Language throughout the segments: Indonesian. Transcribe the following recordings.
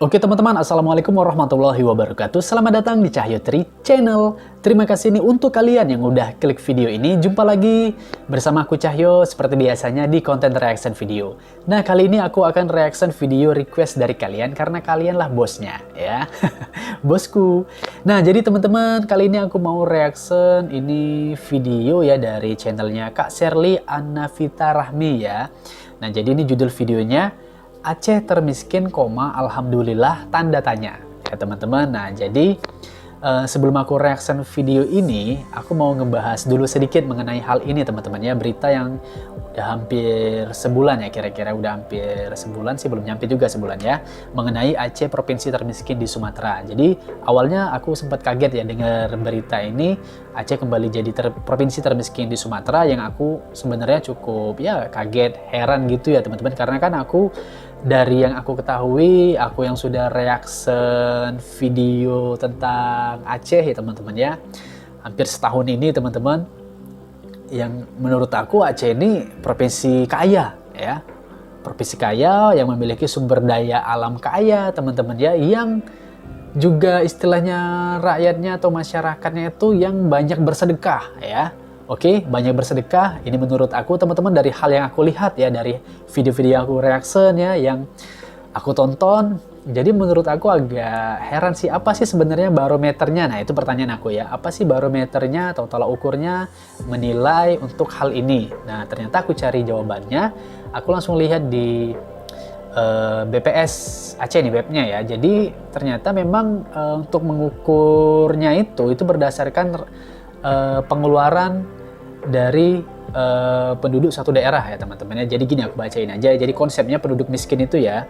Oke teman-teman, Assalamualaikum warahmatullahi wabarakatuh. Selamat datang di Cahyo Tri Channel. Terima kasih nih untuk kalian yang udah klik video ini. Jumpa lagi bersama aku Cahyo seperti biasanya di konten reaction video. Nah, kali ini aku akan reaction video request dari kalian karena kalianlah bosnya ya. Bosku. Nah, jadi teman-teman, kali ini aku mau reaction ini video ya dari channelnya Kak Sherly Annavita Rahmi ya. Nah, jadi ini judul videonya Aceh termiskin, alhamdulillah, tanda tanya. Ya teman-teman, nah jadi sebelum aku reaction video ini, aku mau ngebahas dulu sedikit mengenai hal ini teman-teman ya. Berita yang udah hampir sebulan ya, kira-kira udah hampir sebulan sih, belum nyampe juga sebulan ya. Mengenai Aceh provinsi termiskin di Sumatera. Jadi awalnya aku sempat kaget ya dengar berita ini, Aceh kembali jadi provinsi termiskin di Sumatera, yang aku sebenarnya cukup ya kaget, heran gitu ya teman-teman. Karena kan aku dari yang aku ketahui, aku yang sudah reaction video tentang Aceh ya teman-teman ya, hampir setahun ini teman-teman, yang menurut aku Aceh ini provinsi kaya ya, provinsi kaya yang memiliki sumber daya alam kaya teman-teman ya, yang juga istilahnya rakyatnya atau masyarakatnya itu yang banyak bersedekah ya. Oke, banyak bersedekah. Ini menurut aku teman-teman dari hal yang aku lihat ya, dari video-video aku reaction ya yang aku tonton. Jadi menurut aku agak heran sih, apa sih sebenarnya barometernya? Nah, itu pertanyaan aku ya. Apa sih barometernya atau tolak ukurnya menilai untuk hal ini? Nah, ternyata aku cari jawabannya. Aku langsung lihat di BPS Aceh nih webnya ya. Jadi ternyata memang untuk mengukurnya itu berdasarkan pengeluaran dari penduduk satu daerah ya teman-teman ya. Jadi gini, aku bacain aja. Jadi konsepnya penduduk miskin itu ya.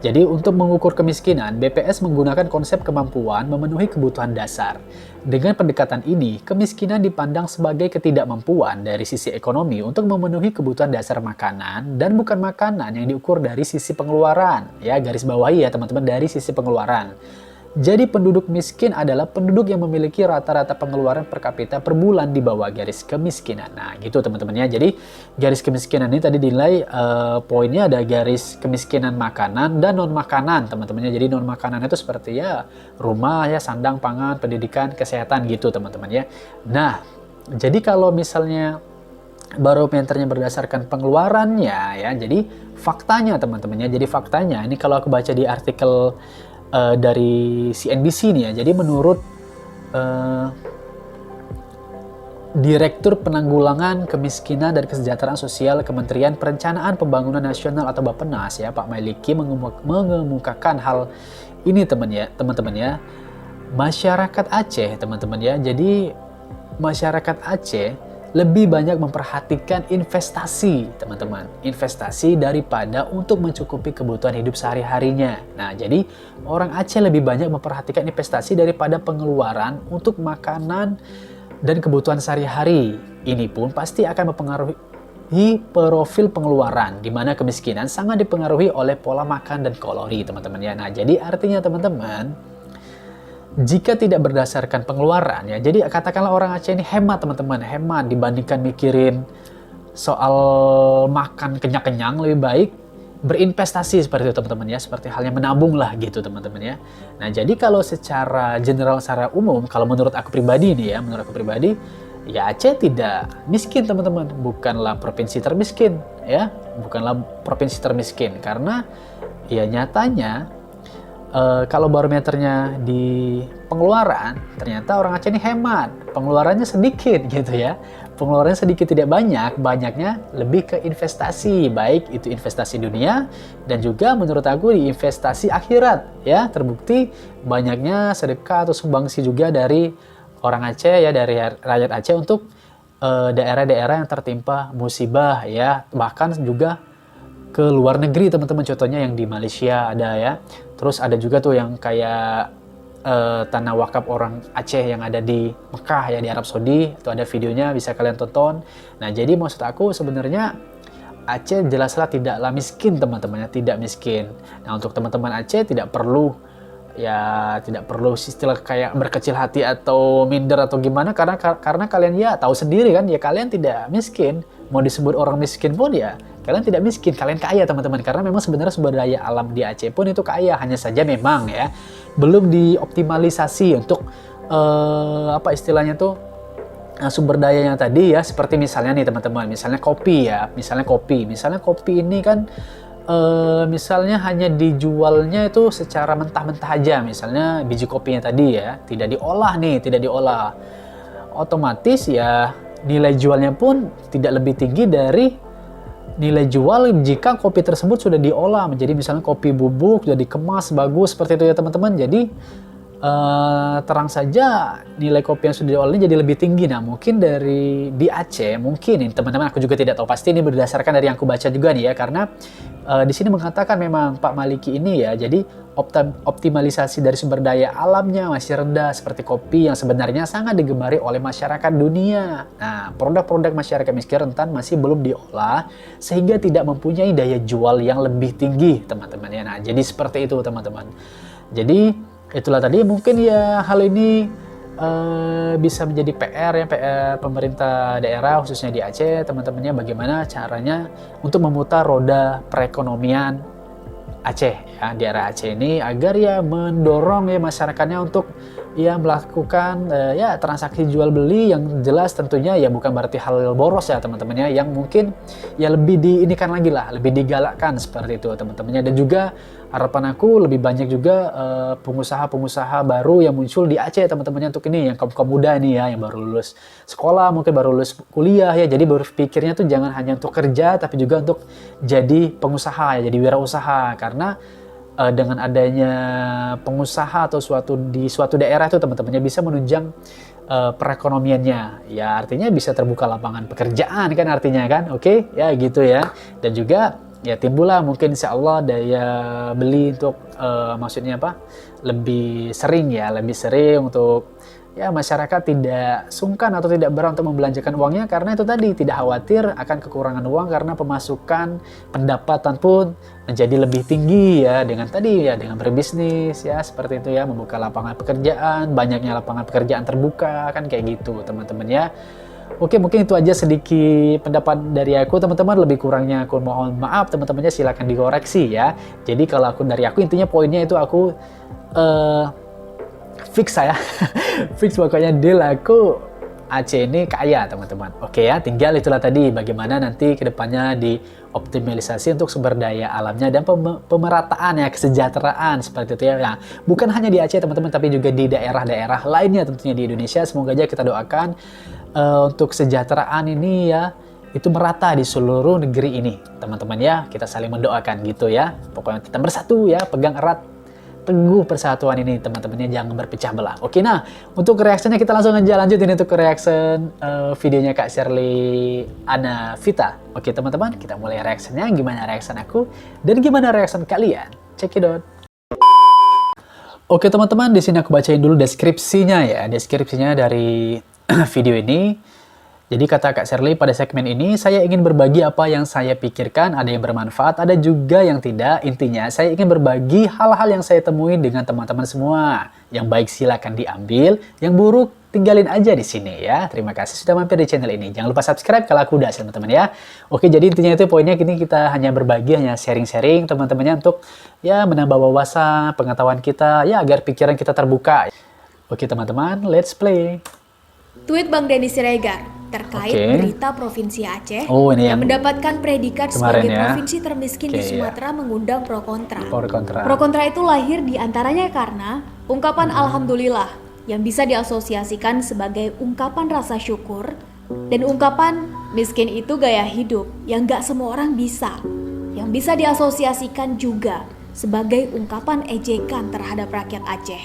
Jadi untuk mengukur kemiskinan, BPS menggunakan konsep kemampuan memenuhi kebutuhan dasar. Dengan pendekatan ini, kemiskinan dipandang sebagai ketidakmampuan dari sisi ekonomi untuk memenuhi kebutuhan dasar makanan, dan bukan makanan yang diukur dari sisi pengeluaran. Ya, garis bawahi ya teman-teman, dari sisi pengeluaran. Jadi penduduk miskin adalah penduduk yang memiliki rata-rata pengeluaran per kapita per bulan di bawah garis kemiskinan. Nah gitu teman-teman ya. Jadi garis kemiskinan ini tadi dinilai poinnya ada garis kemiskinan makanan dan non makanan teman-teman ya. Jadi non makanan itu seperti ya rumah ya, sandang, pangan, pendidikan, kesehatan gitu teman-teman ya. Nah jadi kalau misalnya barometernya berdasarkan pengeluarannya ya, jadi faktanya teman-teman ya. Jadi faktanya ini kalau aku baca di artikel dari CNBC nih ya. Jadi menurut Direktur Penanggulangan Kemiskinan dan Kesejahteraan Sosial Kementerian Perencanaan Pembangunan Nasional atau Bappenas ya, Pak Mailiki mengemukakan hal ini teman-teman ya. Masyarakat Aceh teman-teman ya. Jadi masyarakat Aceh lebih banyak memperhatikan investasi teman-teman, investasi daripada untuk mencukupi kebutuhan hidup sehari-harinya. Nah jadi orang Aceh lebih banyak memperhatikan investasi daripada pengeluaran untuk makanan dan kebutuhan sehari-hari. Ini pun pasti akan mempengaruhi profil pengeluaran, di mana kemiskinan sangat dipengaruhi oleh pola makan dan kalori teman-teman ya. Nah jadi artinya teman-teman, jika tidak berdasarkan pengeluaran ya, jadi katakanlah orang Aceh ini hemat teman-teman, hemat dibandingkan mikirin soal makan kenyang-kenyang, lebih baik berinvestasi seperti itu teman-teman ya, seperti halnya menabung lah gitu teman-teman ya. Nah jadi kalau secara general, secara umum, kalau menurut aku pribadi nih ya, menurut aku pribadi ya Aceh tidak miskin teman-teman, bukanlah provinsi termiskin ya, bukanlah provinsi termiskin karena ya nyatanya kalau barometernya di pengeluaran, ternyata orang Aceh ini hemat, pengeluarannya sedikit gitu ya. Pengeluarannya sedikit tidak banyak, banyaknya lebih ke investasi, baik itu investasi dunia dan juga menurut aku di investasi akhirat ya. Terbukti banyaknya sedekah atau sumbangsi juga dari orang Aceh ya, dari rakyat Aceh untuk daerah-daerah yang tertimpa musibah ya, bahkan juga ke luar negeri teman-teman, contohnya yang di Malaysia ada ya. Terus ada juga tuh yang kayak tanah wakaf orang Aceh yang ada di Mekah ya, di Arab Saudi. Itu ada videonya, bisa kalian tonton. Nah jadi maksud aku sebenarnya Aceh jelaslah tidaklah miskin teman-teman ya, tidak miskin. Nah untuk teman-teman Aceh tidak perlu ya tidak perlu istilah kayak berkecil hati atau minder atau gimana, karena kalian ya tahu sendiri kan ya, kalian tidak miskin. Mau disebut orang miskin pun ya kalian tidak miskin, kalian kaya teman-teman, karena memang sebenarnya sumber daya alam di Aceh pun itu kaya, hanya saja memang ya belum dioptimalisasi untuk apa istilahnya tuh, sumber dayanya tadi ya. Seperti misalnya nih teman-teman, misalnya kopi ya, misalnya kopi ini kan misalnya hanya dijualnya itu secara mentah-mentah aja, misalnya biji kopinya tadi ya, tidak diolah, otomatis ya nilai jualnya pun tidak lebih tinggi dari nilai jual jika kopi tersebut sudah diolah menjadi misalnya kopi bubuk, sudah dikemas bagus seperti itu ya teman-teman. Jadi terang saja nilai kopi yang sudah diolah ini jadi lebih tinggi. Nah mungkin di Aceh, mungkin ini teman-teman, aku juga tidak tahu pasti, ini berdasarkan dari yang aku baca juga nih ya, karena di sini mengatakan memang Pak Maliki ini ya, jadi optimalisasi dari sumber daya alamnya masih rendah seperti kopi yang sebenarnya sangat digemari oleh masyarakat dunia. Nah produk-produk masyarakat miskin rentan masih belum diolah sehingga tidak mempunyai daya jual yang lebih tinggi teman-teman ya. Nah jadi seperti itu teman-teman. Jadi itulah tadi mungkin ya, hal ini bisa menjadi PR ya, PR pemerintah daerah khususnya di Aceh teman-temannya, bagaimana caranya untuk memutar roda perekonomian Aceh ya, di daerah Aceh ini, agar ya mendorong ya masyarakatnya untuk ya melakukan ya transaksi jual beli yang jelas tentunya ya, bukan berarti hal boros ya teman-temannya, yang mungkin ya lebih diinikan lagi lah, lebih digalakkan seperti itu teman-temannya. Dan juga harapan aku lebih banyak juga pengusaha-pengusaha baru yang muncul di Aceh teman-temannya, untuk ini yang kaum muda ini ya, yang baru lulus sekolah, mungkin baru lulus kuliah ya, jadi berpikirnya tuh jangan hanya untuk kerja tapi juga untuk jadi pengusaha ya, jadi wirausaha. Karena dengan adanya pengusaha atau di suatu daerah itu teman-temannya bisa menunjang perekonomiannya ya, artinya bisa terbuka lapangan pekerjaan kan artinya kan, oke ya gitu ya. Dan juga ya timbullah mungkin insya Allah daya beli untuk maksudnya apa, lebih sering untuk ya masyarakat tidak sungkan atau tidak berat untuk membelanjakan uangnya, karena itu tadi tidak khawatir akan kekurangan uang karena pemasukan pendapatan pun menjadi lebih tinggi ya, dengan tadi ya dengan berbisnis ya seperti itu ya, membuka lapangan pekerjaan, banyaknya lapangan pekerjaan terbuka kan kayak gitu teman-teman ya. Oke, mungkin itu aja sedikit pendapat dari aku teman-teman, lebih kurangnya aku mohon maaf teman-temannya, silakan dikoreksi ya. Jadi kalau dari aku intinya poinnya itu aku fix pokoknya deal aku Aceh ini kaya teman-teman. Oke ya, tinggal itulah tadi bagaimana nanti kedepannya dioptimalisasi untuk sumber daya alamnya dan pemerataan ya, kesejahteraan seperti itu ya. Nah, bukan hanya di Aceh teman-teman, tapi juga di daerah-daerah lainnya tentunya di Indonesia. Semoga aja kita doakan untuk kesejahteraan ini ya itu merata di seluruh negeri ini teman-teman ya. Kita saling mendoakan gitu ya. Pokoknya kita bersatu ya, pegang erat teguh persatuan ini teman-temannya, jangan berpecah belah. Oke, nah untuk reaksinya kita langsung aja lanjutin untuk reaction videonya Kak Shirley Ana Vita. Oke teman-teman, kita mulai reaksinya. Gimana reaction aku dan gimana reaction kalian? Check it out. Oke teman-teman, di sini aku bacain dulu deskripsinya ya, deskripsinya dari video ini. Jadi kata Kak Shirley, pada segmen ini saya ingin berbagi apa yang saya pikirkan, ada yang bermanfaat, ada juga yang tidak. Intinya saya ingin berbagi hal-hal yang saya temui dengan teman-teman semua. Yang baik silakan diambil, yang buruk tinggalin aja di sini ya. Terima kasih sudah mampir di channel ini. Jangan lupa subscribe kalau aku udah teman-teman ya. Oke, jadi intinya itu poinnya, kini kita hanya berbagi, hanya sharing-sharing teman-temannya untuk ya menambah wawasan, pengetahuan kita ya, agar pikiran kita terbuka. Oke teman-teman, let's play. Tweet Bang Denny Siregar terkait berita Provinsi Aceh yang mendapatkan predikat sebagai provinsi termiskin di Sumatera mengundang pro kontra. Pro kontra itu lahir diantaranya karena ungkapan Alhamdulillah yang bisa diasosiasikan sebagai ungkapan rasa syukur, dan ungkapan miskin itu gaya hidup yang gak semua orang bisa, yang bisa diasosiasikan juga sebagai ungkapan ejekan terhadap rakyat Aceh.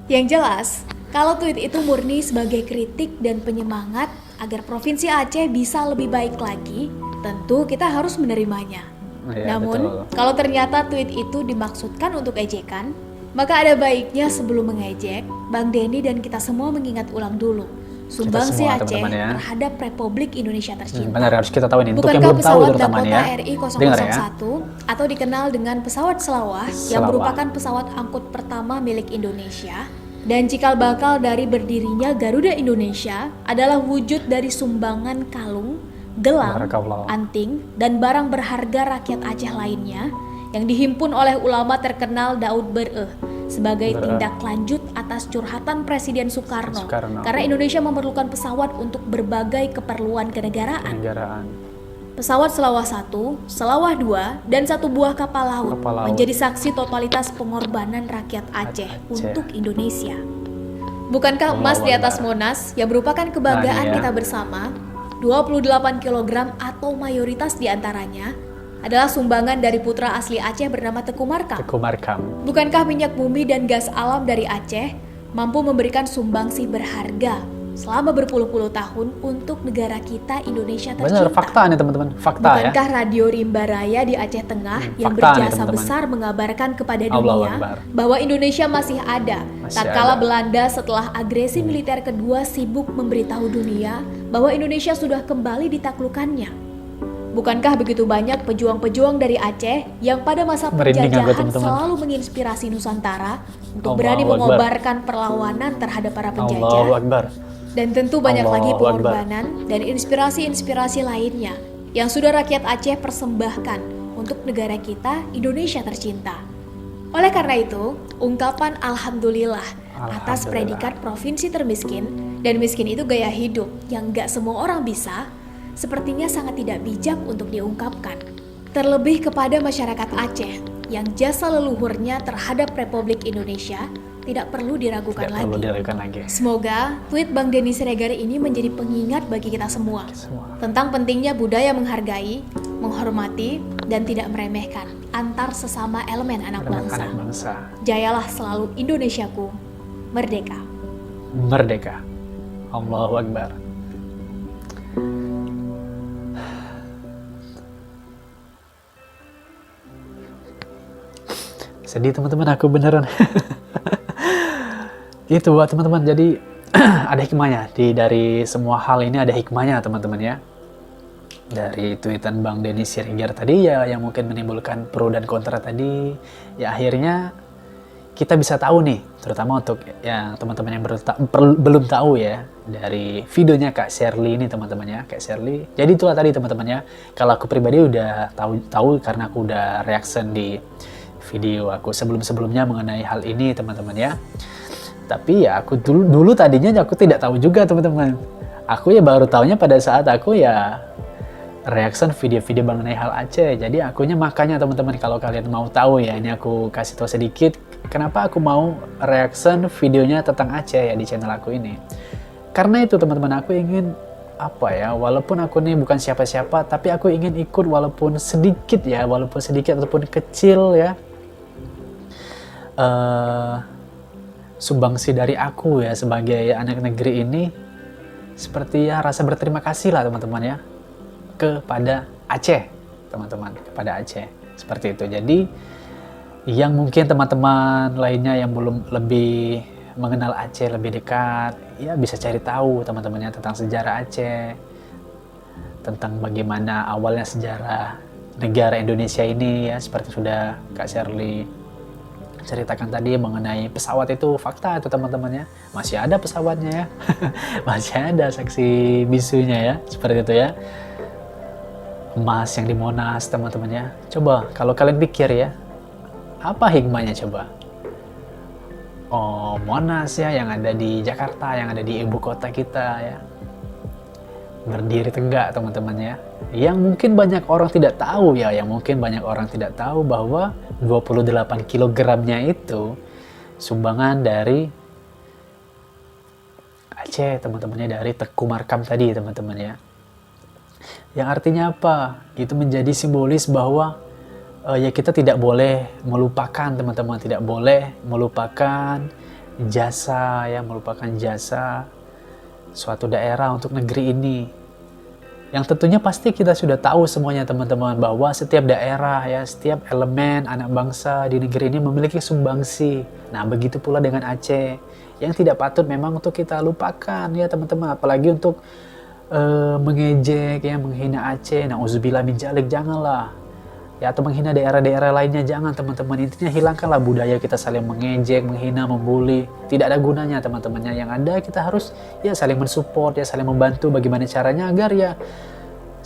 Yang jelas, kalau tweet itu murni sebagai kritik dan penyemangat agar Provinsi Aceh bisa lebih baik lagi, tentu kita harus menerimanya. Namun, kalau ternyata tweet itu dimaksudkan untuk ejekan, maka ada baiknya sebelum mengejek, Bang Denny dan kita semua mengingat ulang dulu sumbangsi Aceh terhadap Republik Indonesia tercinta. Benar, harus kita tahu ini. Untuk Bukankah yang belum tahu terutama Dakota ya. RI 001 atau dikenal dengan pesawat Selawah yang merupakan pesawat angkut pertama milik Indonesia dan cikal bakal dari berdirinya Garuda Indonesia adalah wujud dari sumbangan kalung, gelang, anting, dan barang berharga rakyat Aceh lainnya yang dihimpun oleh ulama terkenal Daud Bereh sebagai tindak lanjut atas curhatan Presiden Soekarno. Karena Indonesia memerlukan pesawat untuk berbagai keperluan kenegaraan. Pesawat Selawah 1, Selawah 2, dan 1 buah kapal laut menjadi saksi totalitas pengorbanan rakyat Aceh untuk Indonesia. Bukankah emas di atas Monas yang merupakan kebanggaan kita bersama, 28 kg atau mayoritas diantaranya adalah sumbangan dari putra asli Aceh bernama Teku Markam. Bukankah minyak bumi dan gas alam dari Aceh mampu memberikan sumbangsi berharga selama berpuluh-puluh tahun untuk negara kita Indonesia tercinta? Benar, fakta nih teman-teman, fakta. Bukankah Radio Rimba Raya di Aceh Tengah yang berjasa besar mengabarkan kepada dunia bahwa Indonesia masih ada tatkala Belanda setelah agresi militer kedua sibuk memberitahu dunia bahwa Indonesia sudah kembali ditaklukkannya? Bukankah begitu banyak pejuang-pejuang dari Aceh yang pada masa penjajahan selalu menginspirasi Nusantara untuk berani mengobarkan perlawanan terhadap para penjajah? Dan tentu banyak lagi pengorbanan dan inspirasi-inspirasi lainnya yang sudah rakyat Aceh persembahkan untuk negara kita Indonesia tercinta. Oleh karena itu, ungkapan Alhamdulillah atas predikat provinsi termiskin dan miskin itu gaya hidup yang gak semua orang bisa, sepertinya sangat tidak bijak untuk diungkapkan. Terlebih kepada masyarakat Aceh yang jasa leluhurnya terhadap Republik Indonesia tidak perlu diragukan lagi. Semoga tweet Bang Denny Siregar ini menjadi pengingat bagi kita semua tentang pentingnya budaya menghargai, menghormati, dan tidak meremehkan antar sesama elemen anak bangsa. Jayalah selalu Indonesiaku, merdeka. Merdeka. Allahu Akbar. Sedih teman-teman, aku beneran. Itu buat teman-teman, jadi ada hikmahnya dari semua hal ini, ada hikmahnya teman-teman ya. Dari tweetan Bang Denny Siregar tadi ya, yang mungkin menimbulkan pro dan kontra tadi, ya akhirnya kita bisa tahu nih, terutama untuk yang teman-teman yang belum tahu ya, dari videonya Kak Shirley ini teman-teman ya, Kak Shirley. Jadi itulah tadi teman-teman ya, kalau aku pribadi udah tahu karena aku udah reaction di video aku sebelum-sebelumnya mengenai hal ini teman-teman ya. Tapi ya aku dulu tadinya aku tidak tahu juga teman-teman. Aku ya baru tahunya pada saat aku ya reaction video-video mengenai hal Aceh. Jadi akunya makanya teman-teman, kalau kalian mau tahu ya, ini aku kasih tahu sedikit kenapa aku mau reaction videonya tentang Aceh ya di channel aku ini. Karena itu teman-teman, aku ingin apa ya, walaupun aku nih bukan siapa-siapa, tapi aku ingin ikut walaupun sedikit ataupun kecil ya, sumbangsi dari aku ya sebagai anak negeri ini, seperti ya rasa berterima kasih lah teman-teman ya kepada Aceh teman-teman, kepada Aceh seperti itu. Jadi yang mungkin teman-teman lainnya yang belum lebih mengenal Aceh lebih dekat ya bisa cari tahu teman-temannya tentang sejarah Aceh, tentang bagaimana awalnya sejarah negara Indonesia ini ya, seperti sudah Kak Shirley ceritakan tadi mengenai pesawat itu. Fakta itu teman-teman ya, masih ada pesawatnya ya. Masih ada saksi bisunya ya, seperti itu ya. Emas yang di Monas teman-teman ya. Coba kalau kalian pikir ya, apa hikmahnya coba? Oh, Monas ya yang ada di Jakarta, yang ada di ibu kota kita ya, berdiri tegak teman-teman ya. Yang mungkin banyak orang tidak tahu ya, bahwa 28 kilogramnya itu sumbangan dari Aceh teman-temannya, dari Teku Markam tadi teman-teman ya. Yang artinya apa? Itu menjadi simbolis bahwa ya kita tidak boleh melupakan teman-teman, tidak boleh melupakan jasa ya, melupakan jasa suatu daerah untuk negeri ini. Yang tentunya pasti kita sudah tahu semuanya teman-teman, bahwa setiap daerah ya, setiap elemen anak bangsa di negeri ini memiliki sumbangsi. Nah, begitu pula dengan Aceh, yang tidak patut memang untuk kita lupakan ya teman-teman, apalagi untuk mengejek ya, menghina Aceh. Nauzubillah min dzalik, janganlah. Ya, atau menghina daerah-daerah lainnya, jangan teman-teman. Intinya hilangkanlah budaya kita saling mengejek, menghina, membuli. Tidak ada gunanya teman-temannya. Yang ada kita harus ya saling mensupport, ya saling membantu bagaimana caranya agar ya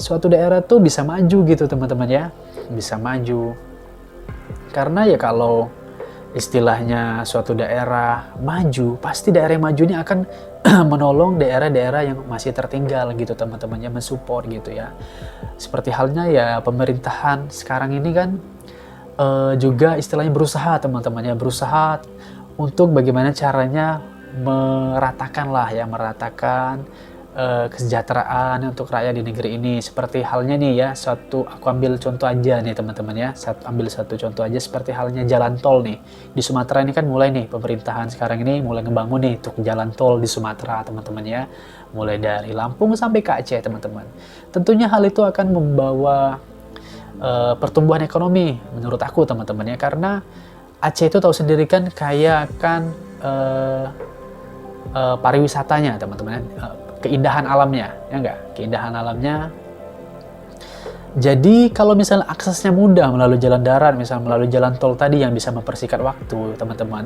suatu daerah tuh bisa maju gitu teman-teman ya. Bisa maju. Karena ya kalau istilahnya suatu daerah maju, pasti daerah yang maju ini akan menolong daerah-daerah yang masih tertinggal gitu teman-teman ya, mensupport gitu ya. Seperti halnya ya pemerintahan sekarang ini kan juga istilahnya berusaha teman-teman ya, berusaha untuk bagaimana caranya meratakan kesejahteraan untuk rakyat di negeri ini. Seperti halnya nih ya, aku ambil contoh aja nih teman-teman ya, ambil satu contoh aja seperti halnya jalan tol nih. Di Sumatera ini kan mulai nih pemerintahan sekarang ini mulai ngebangun nih untuk jalan tol di Sumatera teman-teman ya. Mulai dari Lampung sampai ke Aceh teman-teman. Tentunya hal itu akan membawa pertumbuhan ekonomi menurut aku teman-teman ya, karena Aceh itu tahu sendiri kan kaya akan pariwisatanya teman-teman, keindahan alamnya ya enggak, keindahan alamnya. Jadi kalau misalnya aksesnya mudah melalui jalan darat, misalnya melalui jalan tol tadi yang bisa mempersingkat waktu teman-teman,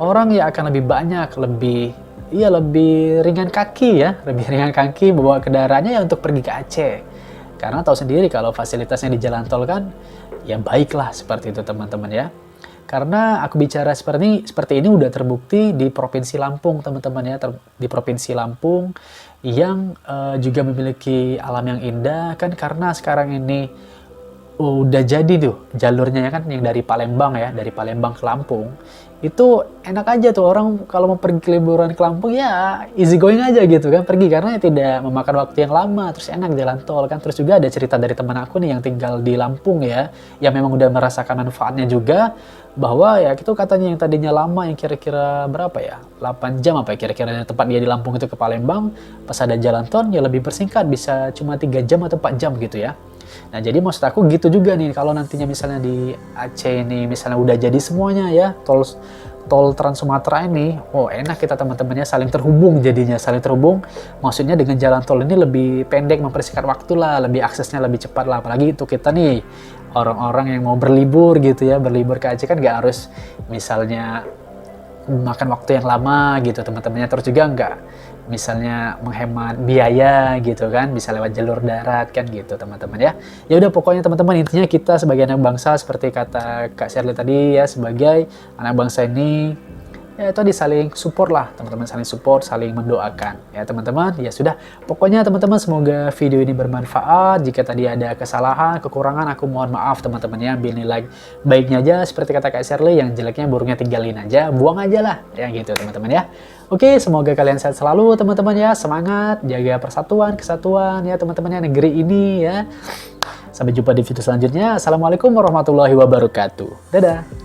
orang ya akan lebih banyak, lebih ringan kaki ya, lebih ringan kaki bawa kendaraannya ya untuk pergi ke Aceh. Karena tahu sendiri kalau fasilitasnya di jalan tol kan ya baiklah seperti itu teman-teman ya. Karena aku bicara seperti ini udah terbukti di Provinsi Lampung teman-teman ya, di Provinsi Lampung yang juga memiliki alam yang indah kan, karena sekarang ini udah jadi tuh jalurnya ya kan, yang dari Palembang ya, dari Palembang ke Lampung. Itu enak aja tuh orang kalau mau pergi ke liburan ke Lampung ya easy going aja gitu kan, pergi karena tidak memakan waktu yang lama, terus enak jalan tol kan. Terus juga ada cerita dari teman aku nih yang tinggal di Lampung ya, yang memang udah merasakan manfaatnya juga, bahwa ya itu katanya yang tadinya lama, yang kira-kira berapa ya, 8 jam apa ya kira-kira dari tempat dia di Lampung itu ke Palembang, pas ada jalan tol ya lebih bersingkat, bisa cuma 3 jam atau 4 jam gitu ya. Nah jadi maksud aku gitu juga nih, kalau nantinya misalnya di Aceh ini misalnya udah jadi semuanya ya, tol Trans Sumatera ini, oh enak kita teman-temannya saling terhubung, jadinya saling terhubung, maksudnya dengan jalan tol ini lebih pendek, mempersingkat waktu lah, lebih aksesnya lebih cepat lah, apalagi untuk kita nih orang-orang yang mau berlibur gitu ya, berlibur ke Aceh kan nggak harus misalnya makan waktu yang lama gitu teman-temannya, terus juga nggak misalnya menghemat biaya gitu kan, bisa lewat jalur darat kan gitu teman-teman ya. Ya udah pokoknya teman-teman, intinya kita sebagai anak bangsa seperti kata Kak Shirley tadi ya, sebagai anak bangsa ini ya tadi saling support lah teman-teman, saling support, saling mendoakan ya teman-teman. Ya sudah, pokoknya teman-teman semoga video ini bermanfaat. Jika tadi ada kesalahan, kekurangan, aku mohon maaf teman-teman ya. Ambil nilai baiknya aja seperti kata Kak Shirley, yang jeleknya burungnya tinggalin aja, buang aja lah ya gitu teman-teman ya. Oke, semoga kalian sehat selalu teman-teman ya, semangat, jaga persatuan, kesatuan ya teman-teman ya, negeri ini ya. Sampai jumpa di video selanjutnya. Assalamualaikum warahmatullahi wabarakatuh. Dadah.